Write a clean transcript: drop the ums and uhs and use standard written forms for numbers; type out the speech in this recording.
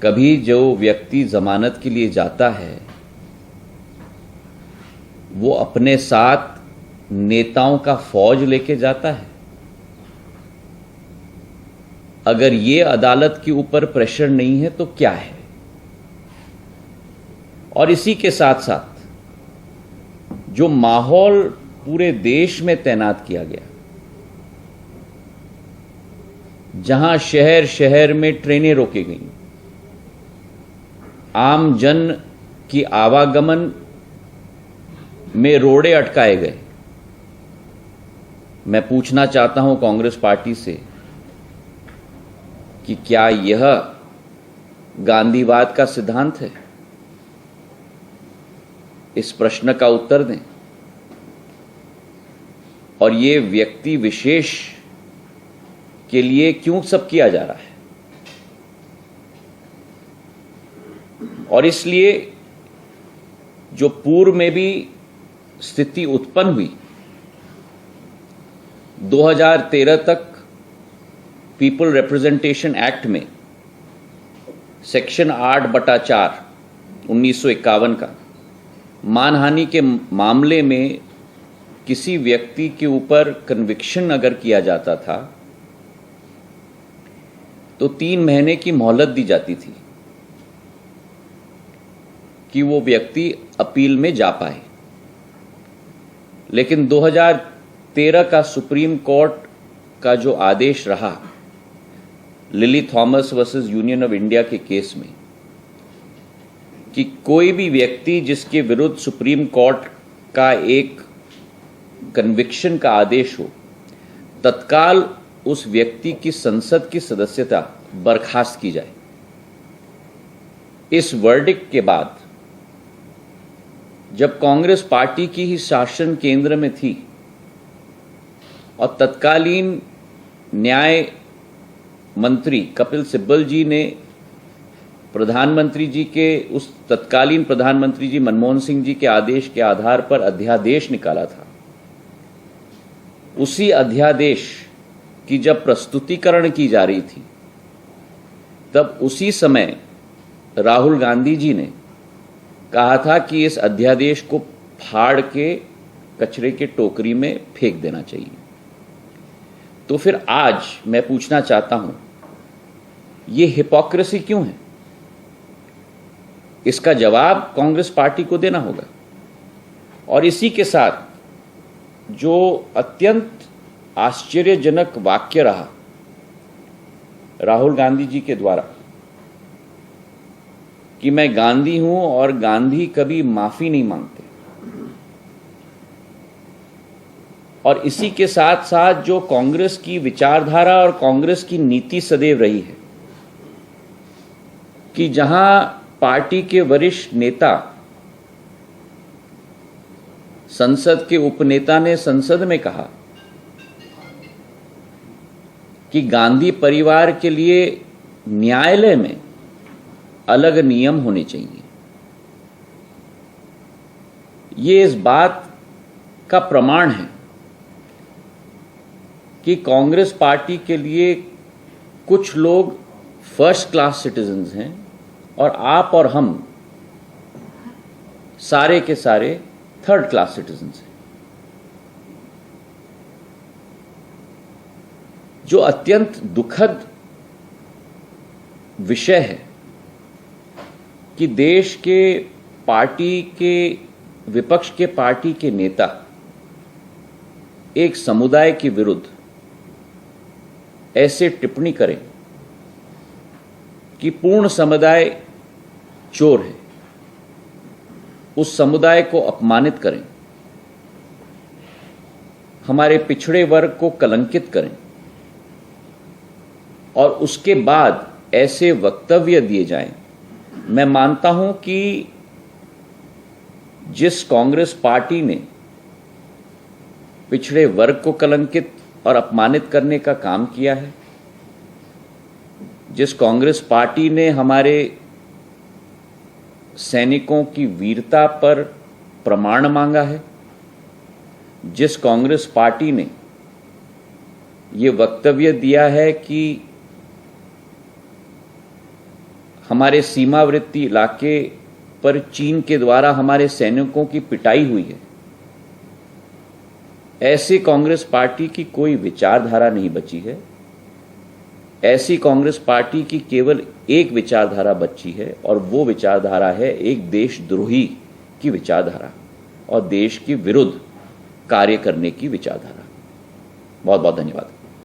कभी जो व्यक्ति जमानत के लिए जाता है वो अपने साथ नेताओं का फौज लेके जाता है। अगर ये अदालत के ऊपर प्रेशर नहीं है तो क्या है? और इसी के साथ साथ जो माहौल पूरे देश में तैनात किया गया, जहां शहर शहर में ट्रेनें रोकी गईं, आम जन की आवागमन में रोड़े अटकाए गए, मैं पूछना चाहता हूं कांग्रेस पार्टी से कि क्या यह गांधीवाद का सिद्धांत है? इस प्रश्न का उत्तर दें। और ये व्यक्ति विशेष के लिए क्यों सब किया जा रहा है? और इसलिए जो पूर्व में भी स्थिति उत्पन्न हुई, 2013 तक पीपल रिप्रेजेंटेशन एक्ट में सेक्शन 8/4 1951 का मानहानि के मामले में किसी व्यक्ति के ऊपर कन्विक्शन अगर किया जाता था तो 3 महीने की मोहलत दी जाती थी कि वो व्यक्ति अपील में जा पाए। लेकिन 2013 का सुप्रीम कोर्ट का जो आदेश रहा lily Thomas versus union of India के केस में, कि कोई भी व्यक्ति जिसके विरुद्ध सुप्रीम कोर्ट का एक कन्विक्शन का आदेश हो, तत्काल उस व्यक्ति की संसद की सदस्यता बर्खास्त की जाए। इस वर्डिक्ट के बाद जब कांग्रेस पार्टी की ही शासन केंद्र में थी और तत्कालीन न्याय मंत्री कपिल सिब्बल जी ने प्रधानमंत्री जी के उस तत्कालीन प्रधानमंत्री जी मनमोहन सिंह जी के आदेश के आधार पर अध्यादेश निकाला था, उसी अध्यादेश की जब प्रस्तुतिकरण की जा रही थी तब उसी समय राहुल गांधी जी ने कहा था कि इस अध्यादेश को फाड़ के कचरे के टोकरी में फेंक देना चाहिए। तो फिर आज मैं पूछना चाहता हूं, ये हिपोक्रेसी क्यों है? इसका जवाब कांग्रेस पार्टी को देना होगा। और इसी के साथ जो अत्यंत आश्चर्यजनक वाक्य रहा राहुल गांधी जी के द्वारा कि मैं गांधी हूं और गांधी कभी माफी नहीं मांगते, और इसी के साथ साथ जो कांग्रेस की विचारधारा और कांग्रेस की नीति सदैव रही है कि जहां पार्टी के वरिष्ठ नेता, संसद के उपनेता ने संसद में कहा कि गांधी परिवार के लिए न्यायालय में अलग नियम होने चाहिए, ये इस बात का प्रमाण है कि कांग्रेस पार्टी के लिए कुछ लोग फर्स्ट क्लास सिटीजन्स हैं और आप और हम सारे के सारे थर्ड क्लास सिटीजन्स हैं। जो अत्यंत दुखद विषय है कि देश के पार्टी के विपक्ष के पार्टी के नेता एक समुदाय के विरुद्ध ऐसे टिप्पणी करें कि पूर्ण समुदाय चोर है, उस समुदाय को अपमानित करें, हमारे पिछड़े वर्ग को कलंकित करें और उसके बाद ऐसे वक्तव्य दिए जाएं। मैं मानता हूं कि जिस कांग्रेस पार्टी ने पिछड़े वर्ग को कलंकित और अपमानित करने का काम किया है, जिस कांग्रेस पार्टी ने हमारे सैनिकों की वीरता पर प्रमाण मांगा है, जिस कांग्रेस पार्टी ने ये वक्तव्य दिया है कि हमारे सीमावर्ती इलाके पर चीन के द्वारा हमारे सैनिकों की पिटाई हुई है, ऐसे कांग्रेस पार्टी की कोई विचारधारा नहीं बची है। ऐसी कांग्रेस पार्टी की केवल एक विचारधारा बची है और वो विचारधारा है एक देशद्रोही की विचारधारा और देश के विरुद्ध कार्य करने की विचारधारा। बहुत बहुत धन्यवाद।